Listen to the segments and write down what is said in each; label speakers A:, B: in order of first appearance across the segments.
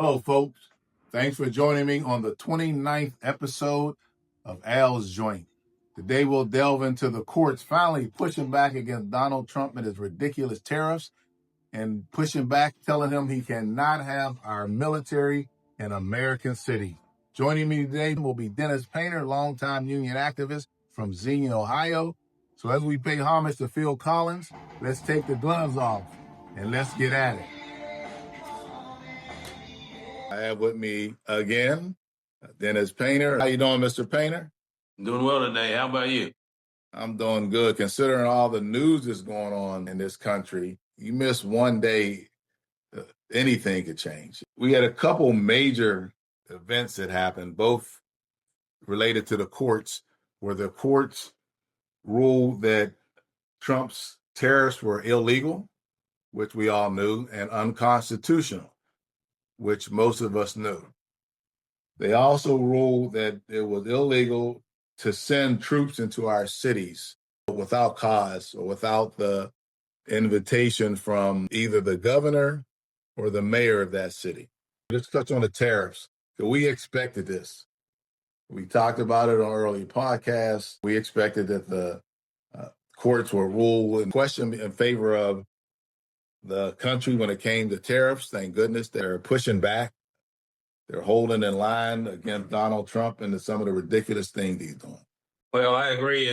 A: Hello, folks. Thanks for joining me on the 29th episode of Al's Joint. Today, we'll delve into the courts finally pushing back against Donald Trump and his ridiculous tariffs and pushing back, telling him he cannot have our military in American cities. Joining me today will be Dennis Painter, longtime union activist from Xenia, Ohio. So as we pay homage to Phil Collins, let's take the gloves off and let's get at it. I have with me again, Dennis Painter. How you doing, Mr. Painter?
B: Doing well today. How about you?
A: I'm doing good. Considering all the news that's going on in this country, you miss one day, anything could change. We had a couple major events that happened, both related to the courts, where the courts ruled that Trump's tariffs were illegal, which we all knew, and unconstitutional, which most of us knew. They also ruled that it was illegal to send troops into our cities without cause or without the invitation from either the governor or the mayor of that city. Let's touch on the tariffs. We expected this. We talked about it on early podcasts. We expected that the courts will rule in question in favor of the country when it came to tariffs. Thank goodness they're pushing back. They're holding in line against Donald Trump and some of the ridiculous things he's doing.
B: Well, I agree.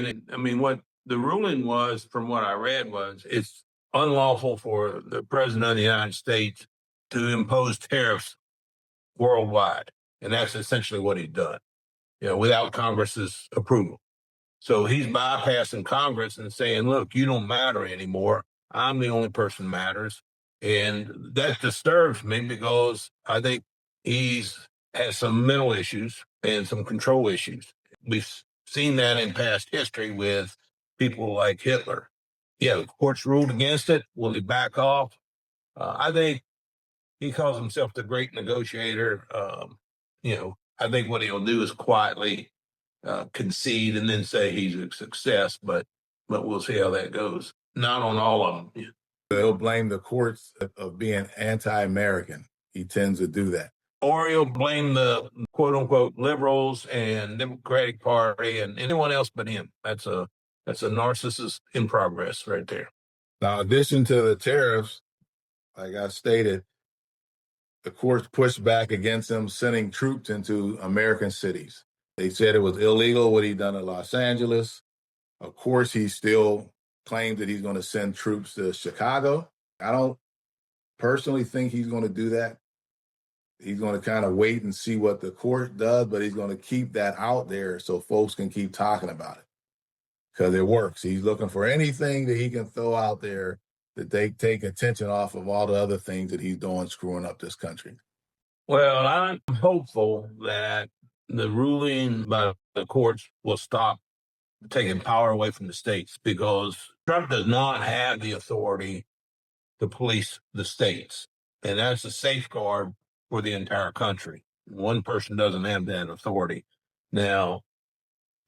B: What the ruling was, from what I read, was it's unlawful for the president of the United States to impose tariffs worldwide. And that's essentially what he's done, without Congress's approval. So he's bypassing Congress and saying, look, you don't matter anymore. I'm the only person who matters. And that disturbs me because I think has some mental issues and some control issues. We've seen that in past history with people like Hitler. Yeah, the courts ruled against it. Will he back off? I think he calls himself the great negotiator. I think what he'll do is quietly concede and then say he's a success, but we'll see how that goes. Not on all of them.
A: He'll blame the courts of being anti-American. He tends to do that.
B: Or he'll blame the quote-unquote liberals and Democratic Party and anyone else but him. That's a narcissist in progress right there.
A: Now, in addition to the tariffs, like I stated, the courts pushed back against him sending troops into American cities. They said it was illegal what he'd done in Los Angeles. Of course, he still claims that he's going to send troops to Chicago. I don't personally think he's going to do that. He's going to kind of wait and see what the court does, but he's going to keep that out there so folks can keep talking about it because it works. He's looking for anything that he can throw out there that they take attention off of all the other things that he's doing screwing up this country.
B: Well, I'm hopeful that the ruling by the courts will stop taking power away from the states because Trump does not have the authority to police the states. And that's a safeguard for the entire country. One person doesn't have that authority. Now,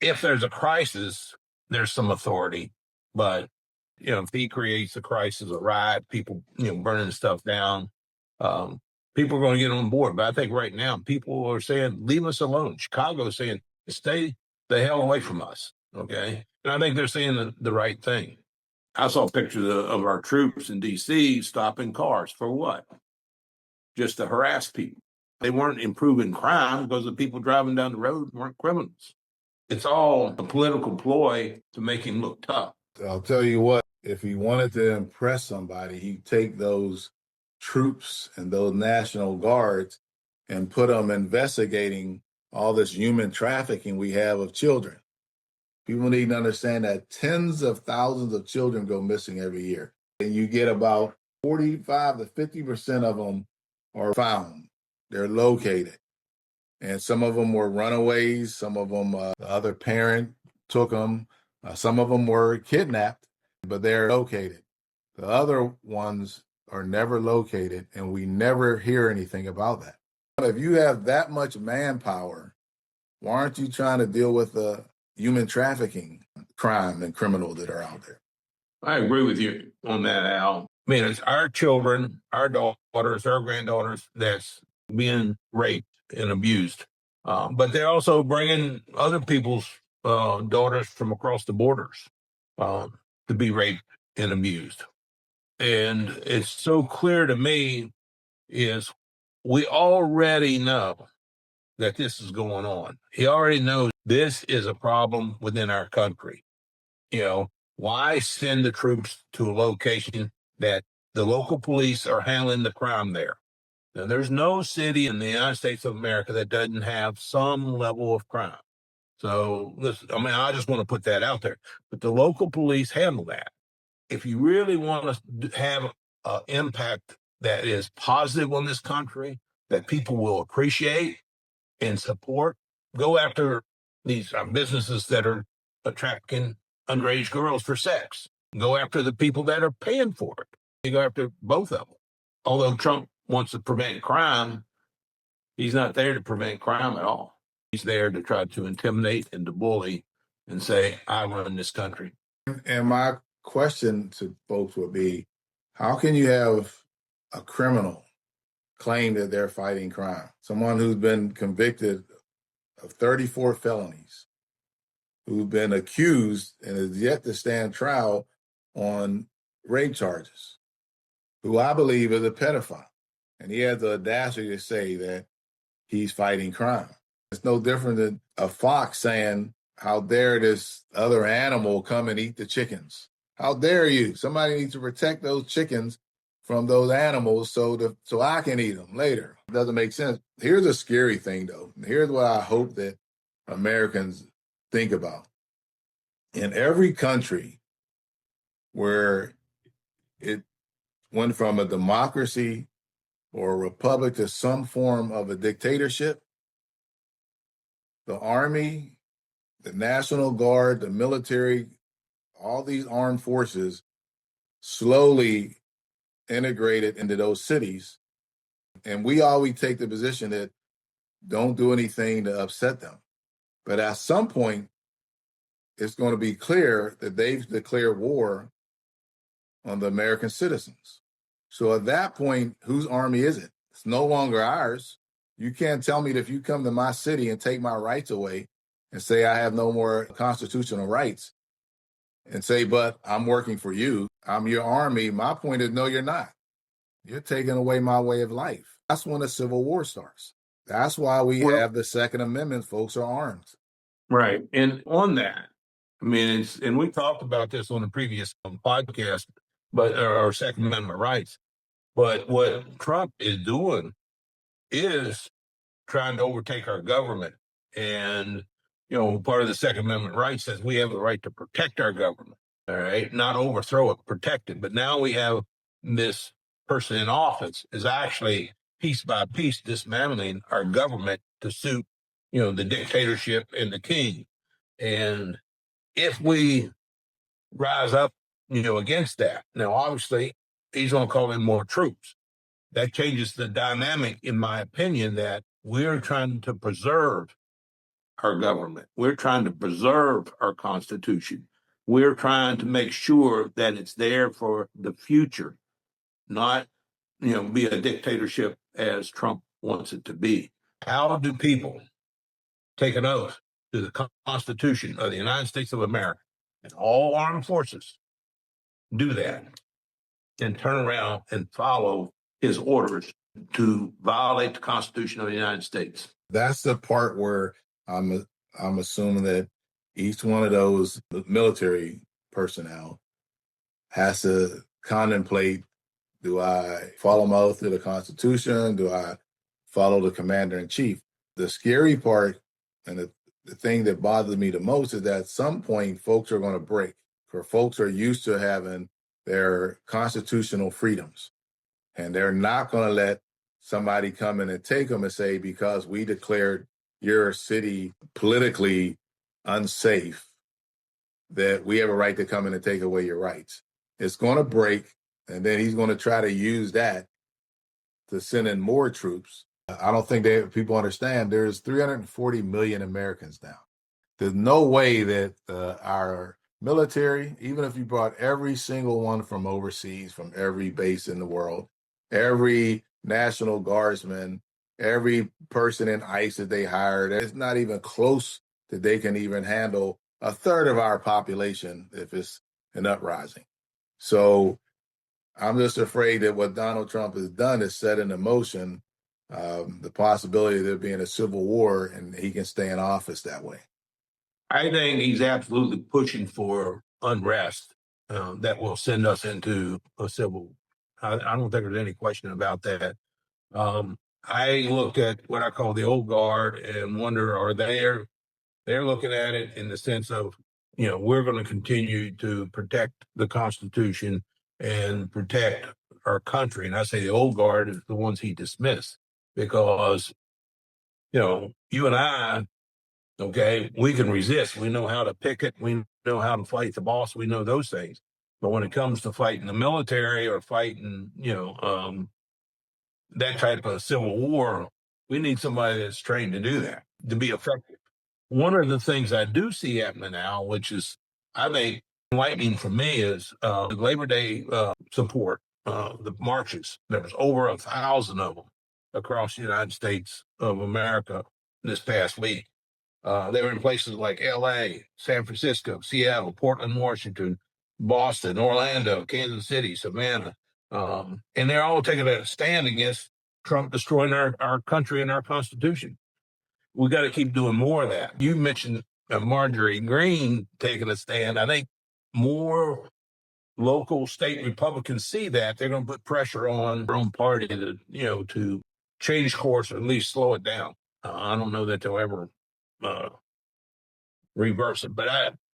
B: if there's a crisis, there's some authority. But, if he creates a crisis, a riot, people, burning stuff down, people are going to get on board. But I think right now people are saying, leave us alone. Chicago is saying, stay the hell away from us. Okay. And I think they're saying the right thing. I saw pictures of our troops in D.C. stopping cars for what? Just to harass people. They weren't improving crime because the people driving down the road weren't criminals. It's all a political ploy to make him look tough.
A: I'll tell you what, if he wanted to impress somebody, he'd take those troops and those National Guards and put them investigating all this human trafficking we have of children. People need to understand that tens of thousands of children go missing every year. And you get about 45 to 50% of them are found. They're located. And some of them were runaways. Some of them, the other parent took them. Some of them were kidnapped, but they're located. The other ones are never located, and we never hear anything about that. If you have that much manpower, why aren't you trying to deal with the human trafficking crime and criminals that are out there?
B: I agree with you on that, Al. I mean, it's our children, our daughters, our granddaughters that's being raped and abused. But they're also bringing other people's daughters from across the borders to be raped and abused. And it's so clear to me is we already know that this is going on. He already knows this is a problem within our country. Why send the troops to a location that the local police are handling the crime there? Now, there's no city in the United States of America that doesn't have some level of crime. So, listen, I just want to put that out there. But the local police handle that. If you really want to have an impact that is positive on this country, that people will appreciate and support, go after these businesses that are attracting underage girls for sex. Go after the people that are paying for it. You go after both of them. Although Trump wants to prevent crime, he's not there to prevent crime at all. He's there to try to intimidate and to bully and say, I run this country.
A: And my question to folks would be, how can you have a criminal claim that they're fighting crime? Someone who's been convicted of 34 felonies, who's been accused and is yet to stand trial on rape charges, who I believe is a pedophile. And he has the audacity to say that he's fighting crime. It's no different than a fox saying, how dare this other animal come and eat the chickens? How dare you? Somebody needs to protect those chickens from those animals so I can eat them later. It doesn't make sense. Here's a scary thing, though. Here's what I hope that Americans think about. In every country where it went from a democracy or a republic to some form of a dictatorship, the army, the National Guard, the military, all these armed forces slowly integrated into those cities. And we always take the position that don't do anything to upset them. But at some point, it's going to be clear that they've declared war on the American citizens. So at that point, whose army is it? It's no longer ours. You can't tell me that if you come to my city and take my rights away and say I have no more constitutional rights and say, but I'm working for you, I'm your army. My point is, no, you're not. You're taking away my way of life. That's when the Civil War starts. That's why we have the Second Amendment. Folks are armed.
B: Right. And on that, and we talked about this on the previous podcast, but our Second Amendment rights. But what Trump is doing is trying to overtake our government. And, part of the Second Amendment rights says we have the right to protect our government. All right. Not overthrow it, protect it. But now we have this person in office is actually piece by piece dismantling our government to suit, the dictatorship and the king. And if we rise up, against that, now obviously he's going to call in more troops. That changes the dynamic, in my opinion, that we're trying to preserve our government. We're trying to preserve our Constitution. We're trying to make sure that it's there for the future, not, be a dictatorship as Trump wants it to be. How do people take an oath to the Constitution of the United States of America and all armed forces do that and turn around and follow his orders to violate the Constitution of the United States?
A: That's the part where I'm assuming that each one of those military personnel has to contemplate, do I follow my oath to the Constitution? Do I follow the commander in chief? The scary part and the thing that bothers me the most is that at some point folks are going to break, for folks are used to having their constitutional freedoms. And they're not going to let somebody come in and take them and say, because we declared your city politically unsafe, that we have a right to come in and take away your rights. It's going to break, and then he's going to try to use that to send in more troops. I don't think people understand there's 340 million Americans now. There's no way that our military, even if you brought every single one from overseas, from every base in the world, every National Guardsman Every person in ICE that they hired, it's not even close that they can even handle a third of our population if it's an uprising. So I'm just afraid that what Donald Trump has done is set into motion the possibility of there being a civil war, and he can stay in office that way.
B: I think he's absolutely pushing for unrest that will send us into a civil. I don't think there's any question about that. I look at what I call the old guard and wonder, are they're looking at it in the sense of, we're going to continue to protect the Constitution and protect our country. And I say the old guard is the ones he dismissed because, you and I, okay, we can resist. We know how to picket. We know how to fight the boss. We know those things. But when it comes to fighting the military or fighting, that type of civil war, we need somebody that's trained to do that, to be effective. One of the things I do see happening now, which is, I think, enlightening for me, is the Labor Day support, the marches. There was over 1,000 of them across the United States of America this past week. They were in places like L.A., San Francisco, Seattle, Portland, Washington, Boston, Orlando, Kansas City, Savannah. And they're all taking a stand against Trump destroying our country and our Constitution. We got to keep doing more of that. You mentioned Marjorie Greene taking a stand. I think more local state Republicans see that they're going to put pressure on their own party to change course or at least slow it down. I don't know that they'll ever reverse it, but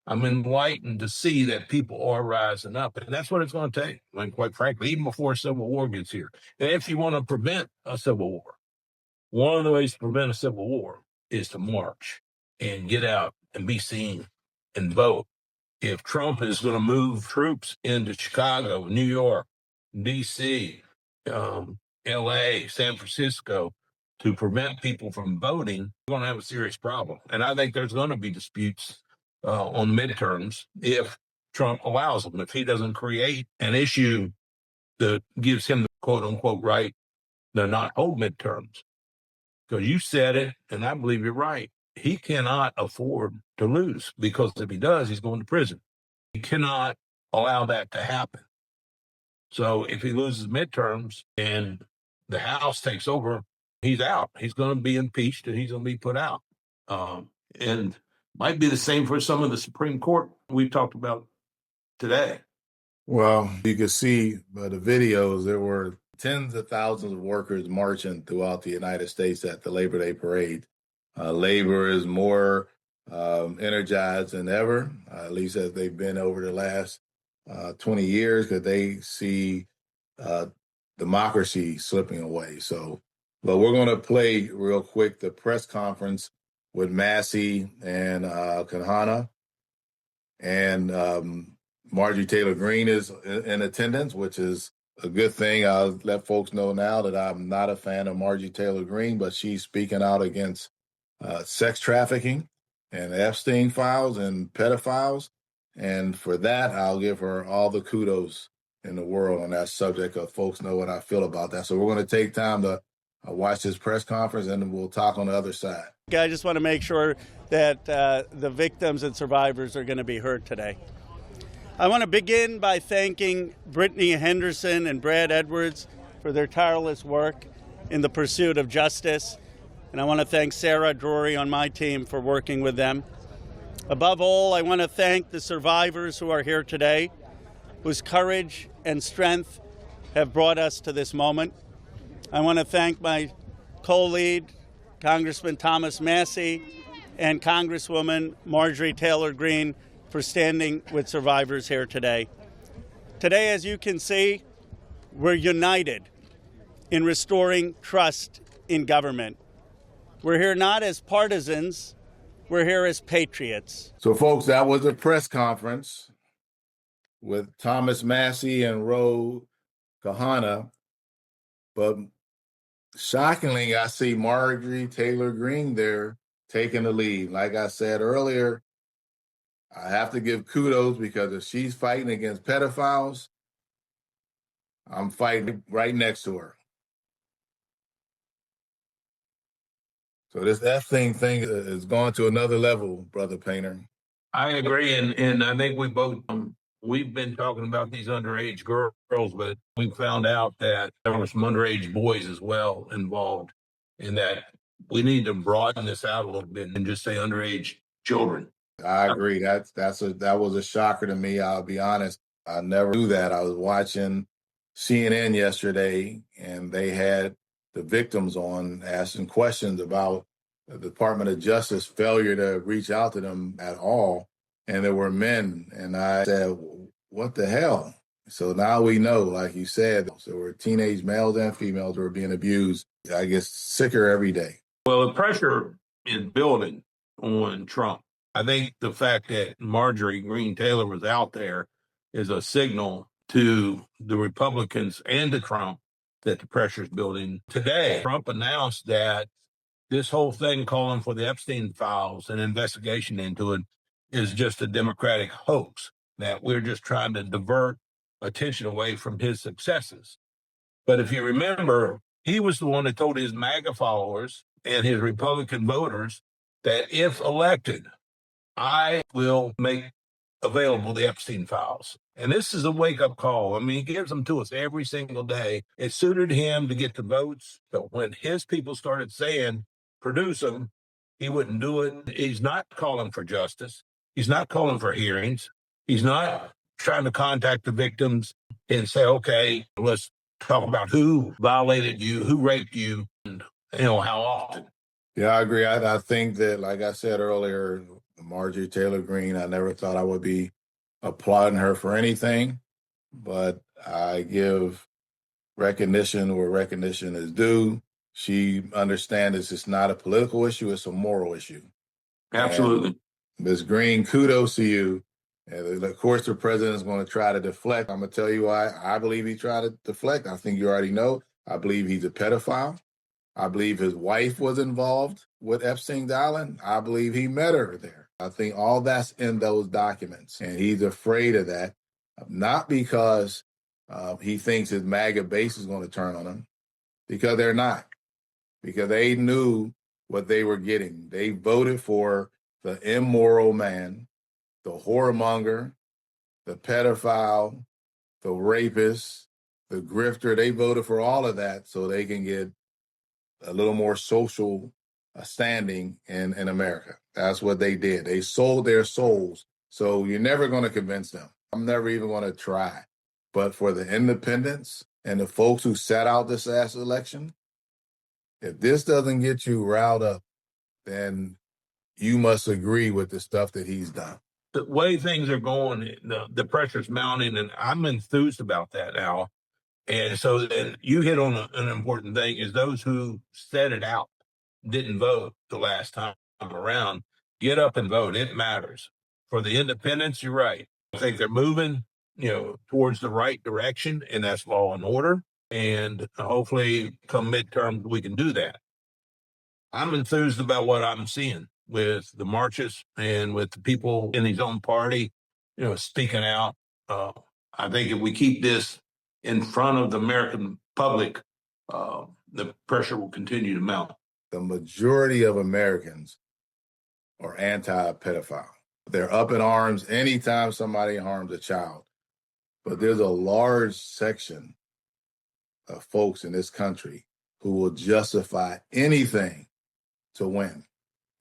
B: I'm enlightened to see that people are rising up, and that's what it's going to take. And quite frankly, even before a civil war gets here, and if you want to prevent a civil war, one of the ways to prevent a civil war is to march and get out and be seen and vote. If Trump is going to move troops into Chicago, New York, D.C., L.A., San Francisco to prevent people from voting, we're going to have a serious problem. And I think there's going to be disputes on midterms if Trump allows them. If he doesn't create an issue that gives him the quote unquote right to not hold midterms. Because you said it, and I believe you're right. He cannot afford to lose because if he does, he's going to prison. He cannot allow that to happen. So if he loses midterms and the House takes over, he's out. He's going to be impeached and he's going to be put out. And might be the same for some of the Supreme Court we talked about today.
A: Well, you can see by the videos, there were tens of thousands of workers marching throughout the United States at the Labor Day parade. Labor is more energized than ever, at least as they've been over the last 20 years, because they see democracy slipping away. So, but we're going to play real quick the press conference with Massie and Kahana. And Marjorie Taylor Greene is in attendance, which is a good thing. I'll let folks know now that I'm not a fan of Marjorie Taylor Greene, but she's speaking out against sex trafficking and Epstein files and pedophiles. And for that, I'll give her all the kudos in the world on that subject, because folks know what I feel about that. So we're going to take time to watch this press conference, and then we'll talk on the other side.
C: I just want to make sure that the victims and survivors are going to be heard today. I want to begin by thanking Brittany Henderson and Brad Edwards for their tireless work in the pursuit of justice. And I want to thank Sarah Drury on my team for working with them. Above all, I want to thank the survivors who are here today, whose courage and strength have brought us to this moment. I want to thank my co-lead, Congressman Thomas Massie, and Congresswoman Marjorie Taylor Greene for standing with survivors here today. Today, as you can see, we're united in restoring trust in government. We're here not as partisans, we're here as patriots.
A: So, folks, that was a press conference with Thomas Massie and Ro Kahana. But shockingly, I see Marjorie Taylor Greene there taking the lead. Like I said earlier, I have to give kudos, because if she's fighting against pedophiles, I'm fighting right next to her. So this Epstein thing is going to another level, Brother Painter.
B: I agree, and I think we both we've been talking about these underage girls, but we found out that there were some underage boys as well involved, in that we need to broaden this out a little bit and just say underage children.
A: I agree. That was a shocker to me. I'll be honest. I never knew that. I was watching CNN yesterday, and they had the victims on asking questions about the Department of Justice failure to reach out to them at all. And there were men, and I said, "What the hell?" So now we know, like you said, there were teenage males and females who were being abused. I get sicker every day.
B: Well, the pressure is building on Trump. I think the fact that Marjorie Greene Taylor was out there is a signal to the Republicans and to Trump that the pressure is building. Today, Trump announced that this whole thing calling for the Epstein files and investigation into it is just a Democratic hoax, that we're just trying to divert attention away from his successes. But if you remember, he was the one that told his MAGA followers and his Republican voters that if elected, I will make available the Epstein files. And this is a wake-up call. I mean, he gives them to us every single day. It suited him to get the votes, but when his people started saying, produce them, he wouldn't do it. He's not calling for justice. He's not calling for hearings. He's not trying to contact the victims and say, okay, let's talk about who violated you, who raped you, and how often.
A: Yeah, I agree. I think that, like I said earlier, Marjorie Taylor Greene, I never thought I would be applauding her for anything, but I give recognition where recognition is due. She understands it's not a political issue, it's a moral issue.
B: Absolutely.
A: Ms. Greene, kudos to you. And of course, the president is going to try to deflect. I'm going to tell you why I believe he tried to deflect. I think you already know. I believe he's a pedophile. I believe his wife was involved with Epstein's Island. I believe he met her there. I think all that's in those documents. And he's afraid of that, not because he thinks his MAGA base is going to turn on him, because they're not, because they knew what they were getting. They voted for the immoral man, the whoremonger, the pedophile, the rapist, the grifter. They voted for all of that so they can get a little more social standing in America. That's what they did. They sold their souls. So you're never going to convince them. I'm never even going to try. But for the independents and the folks who sat out this last election, if this doesn't get you riled up, then you must agree with the stuff that he's done.
B: The way things are going, the pressure's mounting, and I'm enthused about that now. And so then you hit on an important thing, is those who set it out, didn't vote the last time around, get up and vote. It matters. For the independents, you're right. I think they're moving, towards the right direction, and that's law and order. And hopefully come midterm, we can do that. I'm enthused about what I'm seeing with the marches and with the people in his own party, speaking out. I think if we keep this in front of the American public, the pressure will continue to mount.
A: The majority of Americans are anti-pedophile. They're up in arms anytime somebody harms a child. But there's a large section of folks in this country who will justify anything to win.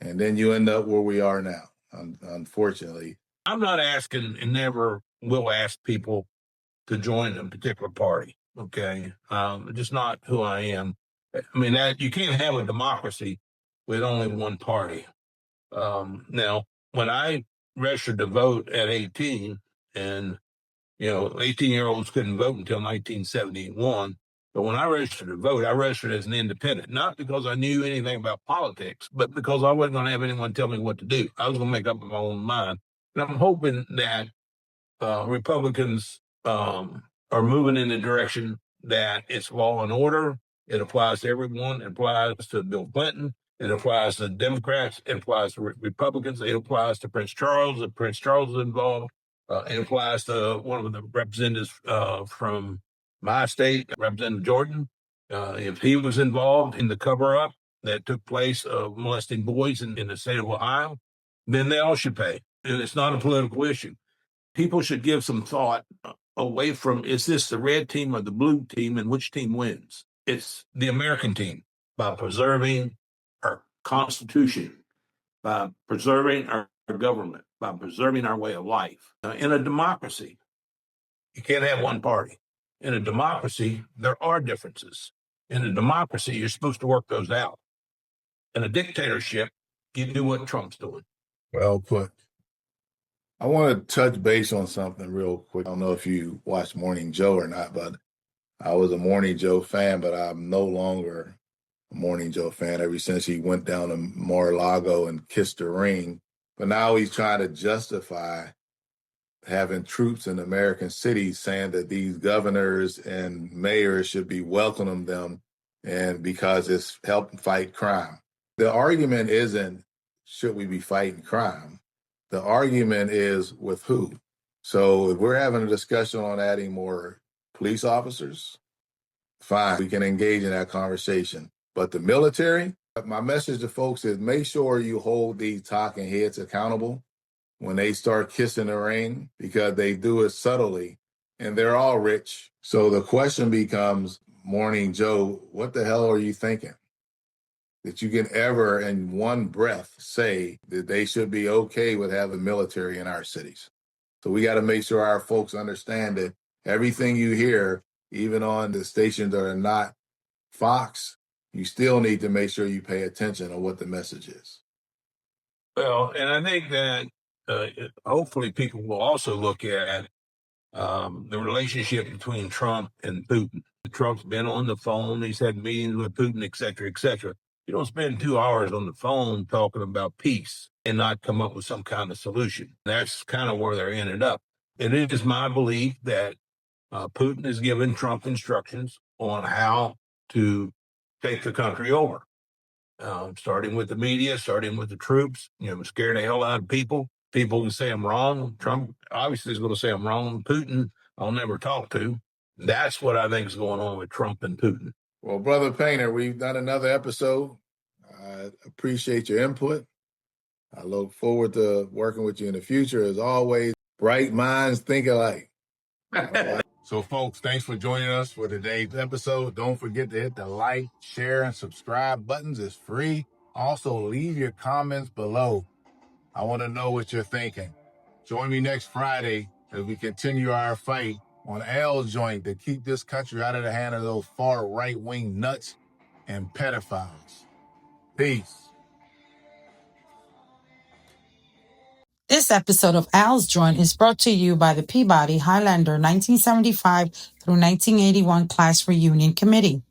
A: And then you end up where we are now, unfortunately.
B: I'm not asking, and never will ask, people to join a particular party. Okay. Just not who I am. I mean, that you can't have a democracy with only one party. Now, when I registered to vote at 18, and 18-year-olds couldn't vote until 1971. But when I registered to vote, I registered as an independent, not because I knew anything about politics, but because I wasn't going to have anyone tell me what to do. I was going to make up my own mind. And I'm hoping that Republicans are moving in the direction that it's law and order. It applies to everyone. It applies to Bill Clinton. It applies to Democrats. It applies to Republicans. It applies to Prince Charles. If Prince Charles is involved, it applies to one of the representatives from my state, Representative Jordan. If he was involved in the cover-up, that took place of molesting boys in the state of Ohio, then they all should pay. And it's not a political issue. People should give some thought away from, is this the red team or the blue team and which team wins? It's the American team, by preserving our Constitution, by preserving our government, by preserving our way of life. In a democracy, you can't have one party. In a democracy, there are differences. In a democracy, you're supposed to work those out. In a dictatorship, you do what Trump's doing.
A: Well put. I want to touch base on something real quick. I don't know if you watched Morning Joe or not, but I was a Morning Joe fan, but I'm no longer a Morning Joe fan ever since he went down to Mar-a-Lago and kissed the ring. But now he's trying to justify having troops in American cities, saying that these governors and mayors should be welcoming them and because it's helping fight crime. The argument isn't, should we be fighting crime? The argument is with who? So if we're having a discussion on adding more police officers, fine, we can engage in that conversation. But the military, my message to folks is make sure you hold these talking heads accountable when they start kissing the ring, because they do it subtly and they're all rich. So the question becomes, Morning Joe, what the hell are you thinking? That you can ever in one breath say that they should be okay with having military in our cities. So we got to make sure our folks understand that everything you hear, even on the stations that are not Fox, you still need to make sure you pay attention to what the message is.
B: Well, and I think that hopefully people will also look at the relationship between Trump and Putin. Trump's been on the phone. He's had meetings with Putin, et cetera, et cetera. You don't spend 2 hours on the phone talking about peace and not come up with some kind of solution. That's kind of where they're ended up. And it is my belief that Putin has given Trump instructions on how to take the country over, starting with the media, starting with the troops, scare the hell out of people. People can say I'm wrong. Trump obviously is going to say I'm wrong. Putin, I'll never talk to. That's what I think is going on with Trump and Putin.
A: Well, Brother Painter, we've done another episode. I appreciate your input. I look forward to working with you in the future. As always, bright minds think alike. So, folks, thanks for joining us for today's episode. Don't forget to hit the like, share, and subscribe buttons. It's free. Also, leave your comments below. I want to know what you're thinking. Join me next Friday as we continue our fight on Al's Joint to keep this country out of the hand of those far right-wing nuts and pedophiles. Peace.
D: This episode of Al's Joint is brought to you by the Peabody Highlander 1975 through 1981 Class Reunion Committee.